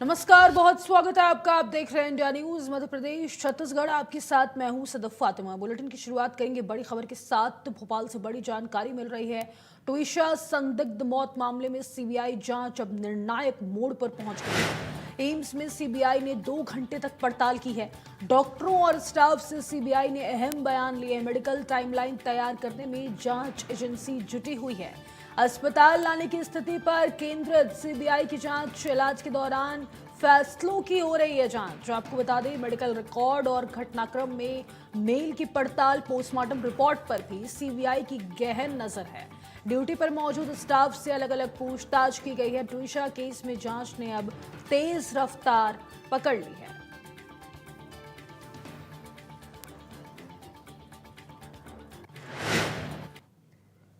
नमस्कार, बहुत स्वागत है आपका। आप देख रहे हैं इंडिया न्यूज मध्य प्रदेश छत्तीसगढ़। आपके साथ मैं हूं सदफ फातिमा। बुलेटिन की शुरुआत करेंगे बड़ी खबर के साथ। तो भोपाल से बड़ी जानकारी मिल रही है। टोइशा संदिग्ध मौत मामले में सीबीआई जांच अब निर्णायक मोड़ पर पहुंच गई है। एम्स में सीबीआई ने 2 घंटे तक पड़ताल की है। डॉक्टरों और स्टाफ से सीबीआई ने अहम बयान लिए। मेडिकल टाइमलाइन तैयार करने में जांच एजेंसी जुटी हुई है। अस्पताल लाने की स्थिति पर केंद्रित सीबीआई की जांच। इलाज के दौरान फैसलों की हो रही है जांच। आपको बता दें, मेडिकल रिकॉर्ड और घटनाक्रम में मेल की पड़ताल, पोस्टमार्टम रिपोर्ट पर भी सीबीआई की गहन नजर है। ड्यूटी पर मौजूद स्टाफ से अलग अलग पूछताछ की गई है। टोइशा केस में जांच ने अब तेज रफ्तार पकड़ ली है।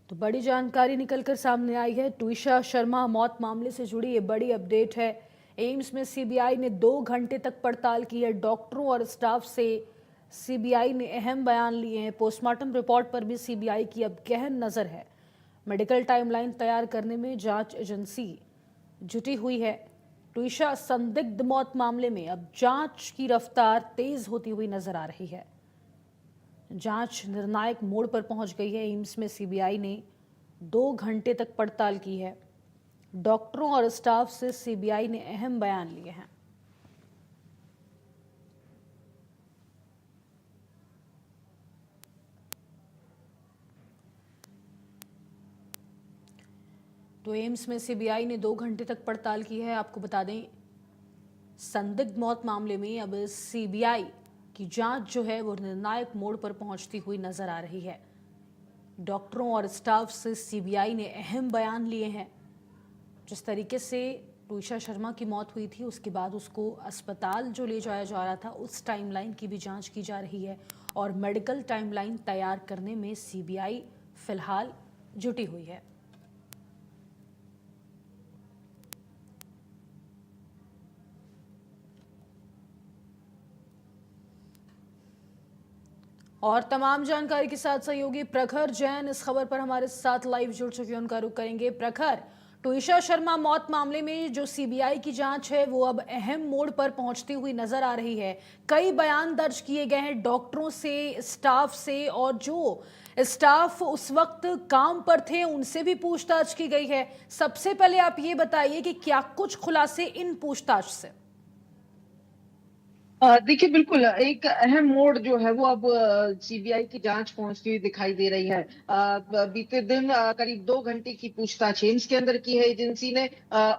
तो बड़ी जानकारी निकलकर सामने आई है। टोइशा शर्मा मौत मामले से जुड़ी ये बड़ी अपडेट है। एम्स में सीबीआई ने 2 घंटे तक पड़ताल की है। डॉक्टरों और स्टाफ से सीबीआई ने अहम बयान लिए हैं। पोस्टमार्टम रिपोर्ट पर भी सीबीआई की अब गहन नजर है। मेडिकल टाइमलाइन तैयार करने में जांच एजेंसी जुटी हुई है। टोइशा संदिग्ध मौत मामले में अब जांच की रफ्तार तेज होती हुई नजर आ रही है। जांच निर्णायक मोड़ पर पहुंच गई है। एम्स में सीबीआई ने 2 घंटे तक पड़ताल की है। डॉक्टरों और स्टाफ से सीबीआई ने अहम बयान लिए हैं। तो एम्स में सीबीआई ने 2 घंटे तक पड़ताल की है। आपको बता दें, संदिग्ध मौत मामले में अब सीबीआई की जांच जो है वो निर्णायक मोड़ पर पहुंचती हुई नजर आ रही है। डॉक्टरों और स्टाफ से सीबीआई ने अहम बयान लिए हैं। जिस तरीके से टोइशा शर्मा की मौत हुई थी, उसके बाद उसको अस्पताल जो ले जाया जा रहा था, उस टाइमलाइन की भी जांच की जा रही है। और मेडिकल टाइमलाइन तैयार करने में सीबीआई फिलहाल जुटी हुई है। और तमाम जानकारी के साथ सहयोगी प्रखर जैन इस खबर पर हमारे साथ लाइव जुड़ चुके हैं। उनका रुख करेंगे। प्रखर, टोइशा शर्मा मौत मामले में जो सीबीआई की जांच है वो अब अहम मोड़ पर पहुंचती हुई नजर आ रही है। कई बयान दर्ज किए गए हैं डॉक्टरों से, स्टाफ से, और जो स्टाफ उस वक्त काम पर थे उनसे भी पूछताछ की गई है। सबसे पहले आप ये बताइए कि क्या कुछ खुलासे इन पूछताछ से? देखिए बिल्कुल एक अहम मोड़ जो है वो अब सीबीआई की जांच पहुंचती हुई दिखाई दे रही है। बीते दिन करीब 2 घंटे की पूछताछ एम्स के अंदर की है एजेंसी ने।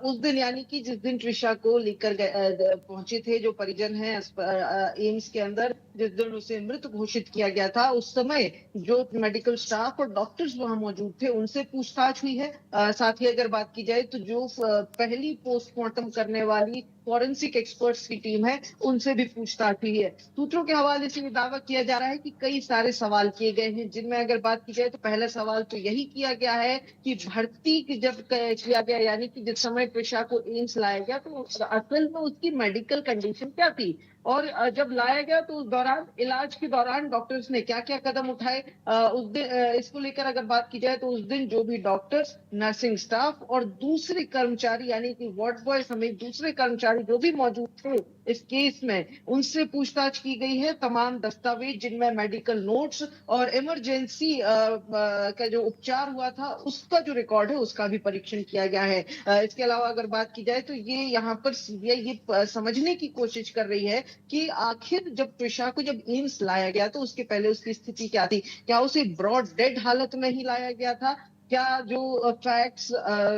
उस दिन यानी कि जिस दिन ट्रिशा को लेकर पहुंचे थे जो परिजन हैं एम्स के अंदर, जिस दिन उसे मृत घोषित किया गया था, उस समय जो मेडिकल स्टाफ और डॉक्टर्स वहां मौजूद थे उनसे पूछताछ हुई है। साथ ही अगर बात की जाए तो जो पहली पोस्टमार्टम करने वाली फॉरेंसिक एक्सपर्ट्स की टीम है उनसे भी पूछताछ हुई है। सूत्रों के हवाले से ये दावा किया जा रहा है कि कई सारे सवाल किए गए हैं, जिनमें अगर बात की जाए तो पहला सवाल तो यही किया गया है कि भर्ती जब किया गया, यानी कि जिस समय ट्रिशा को एम्स लाया गया तो असल में उसकी मेडिकल कंडीशन क्या थी, और जब लाया गया तो उस दौरान, इलाज के दौरान डॉक्टर्स ने क्या क्या कदम उठाए। उस दिन इसको लेकर अगर बात की जाए तो उस दिन जो भी डॉक्टर्स, नर्सिंग स्टाफ और दूसरे कर्मचारी यानी कि वार्ड बॉय समेत दूसरे कर्मचारी जो भी मौजूद थे इस केस में, उनसे पूछताछ की गई है। तमाम दस्तावेज जिनमें मेडिकल नोट्स और इमरजेंसी का जो उपचार हुआ था उसका जो रिकॉर्ड है उसका भी परीक्षण किया गया है। इसके अलावा अगर बात की जाए तो ये यहाँ पर सीबीआई ये समझने की कोशिश कर रही है कि आखिर जब ट्रिशा को जब एम्स लाया गया तो उसके पहले उसकी स्थिति क्या थी। क्या उसे ब्रॉड डेड हालत में ही लाया गया था? क्या जो फैक्ट्स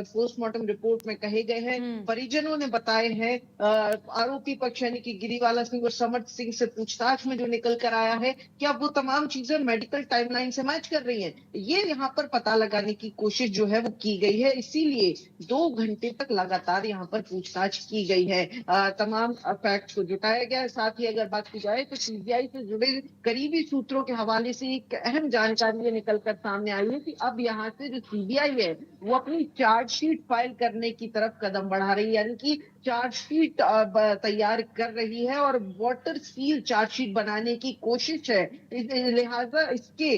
पोस्टमार्टम रिपोर्ट में कहे गए हैं, परिजनों ने बताए हैं, आरोपी पक्ष यानी कि गिरीवाला सिंह और समर्थ सिंह से पूछताछ में जो निकल कर आया है, क्या वो तमाम चीजें मेडिकल टाइमलाइन से मैच कर रही हैं? ये यहाँ पर पता लगाने की कोशिश जो है वो की गई है। इसीलिए 2 घंटे तक लगातार यहाँ पर पूछताछ की गई है। तमाम फैक्ट्स को जुटाया गया है। साथ ही अगर बात की जाए तो सीबीआई से जुड़े करीबी सूत्रों के हवाले से एक अहम जानकारी ये निकल कर सामने आई है कि अब यहाँ से जो सीबीआई है वो अपनी चार्जशीट फाइल करने की तरफ कदम बढ़ा रही है, यानी कि चार्जशीट तैयार कर रही है और वाटर सील चार्जशीट बनाने की कोशिश है। लिहाजा इसके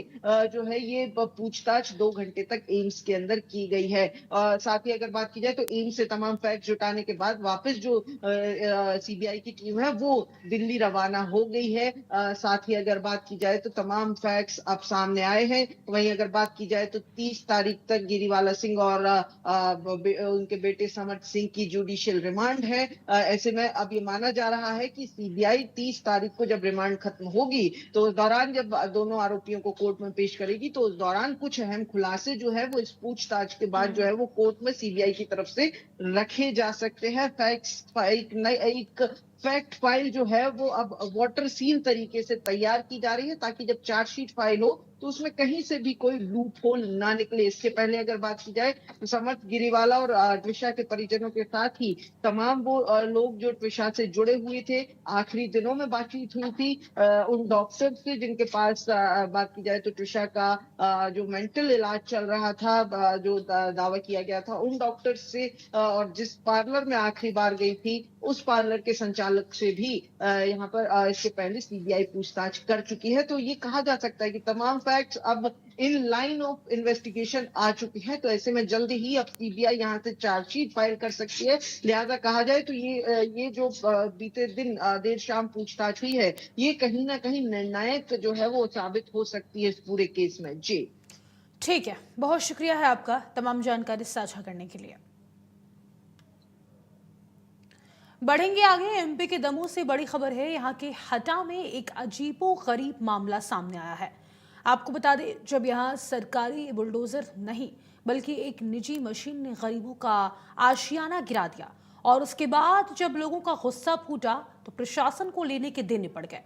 जो है ये पूछताछ 2 घंटे तक एम्स के अंदर की गई है। साथ ही अगर बात की जाए तो एम्स से तमाम फैक्ट जुटाने के बाद वापस जो सीबीआई की टीम है वो दिल्ली रवाना हो गई है। साथ ही अगर बात की जाए तो तमाम फैक्ट्स अब सामने आए हैं। वहीं अगर बात की जाए तो 30 तारीख तक गिरिवाला सिंह और उनके बेटे समर्थ सिंह की जुडिशियल रिमांड है। ऐसे में अब ये माना जा रहा है कि सीबीआई 30 तारीख को जब रिमांड खत्म होगी तो उस दौरान जब दोनों आरोपियों को कोर्ट में पेश करेगी तो उस दौरान कुछ अहम खुलासे जो है वो इस पूछताछ के बाद जो है वो कोर्ट में सीबीआई की तरफ से रखे जा सकते हैं। एक फैक्ट फाइल जो है वो अब वाटर सील तरीके से तैयार की जा रही है ताकि जब चार्जशीट फाइल हो तो उसमें कहीं से भी कोई लूप होल ना निकले। इसके पहले अगर बात की जाए तो समर्थ गिरीवाला और ट्विशा के परिजनों के साथ ही तमाम वो लोग जो ट्विशा से जुड़े हुए थे, आखिरी दिनों में बातचीत हुई थी उन डॉक्टर से जिनके पास बात की जाए तो ट्विशा का जो मेंटल इलाज चल रहा था, जो दावा किया गया था उन डॉक्टर से, और जिस पार्लर में आखिरी बार गई थी उस पार्लर के संचालक से भी यहाँ पर इससे पहले सीबीआई पूछताछ कर चुकी है। तो ये कहा जा सकता है कि तमाम फैक्ट्स अब इन लाइन ऑफ इन्वेस्टिगेशन आ चुकी है। तो ऐसे में जल्दी ही अब सीबीआई यहाँ से चार्जशीट फाइल कर सकती है। लिहाजा कहा जाए तो ये जो बीते दिन देर शाम पूछताछ हुई है ये कहीं ना कहीं निर्णायक जो है वो साबित हो सकती है इस पूरे केस में। जी ठीक है, बहुत शुक्रिया है आपका तमाम जानकारी साझा करने के लिए। बढ़ेंगे आगे। एमपी के दमोह से बड़ी खबर है। यहाँ के हटा में एक अजीबोगरीब मामला सामने आया है। आपको बता दें, जब यहाँ सरकारी बुलडोजर नहीं बल्कि एक निजी मशीन ने गरीबों का आशियाना गिरा दिया और उसके बाद जब लोगों का गुस्सा फूटा तो प्रशासन को लेने के देने पड़ गए।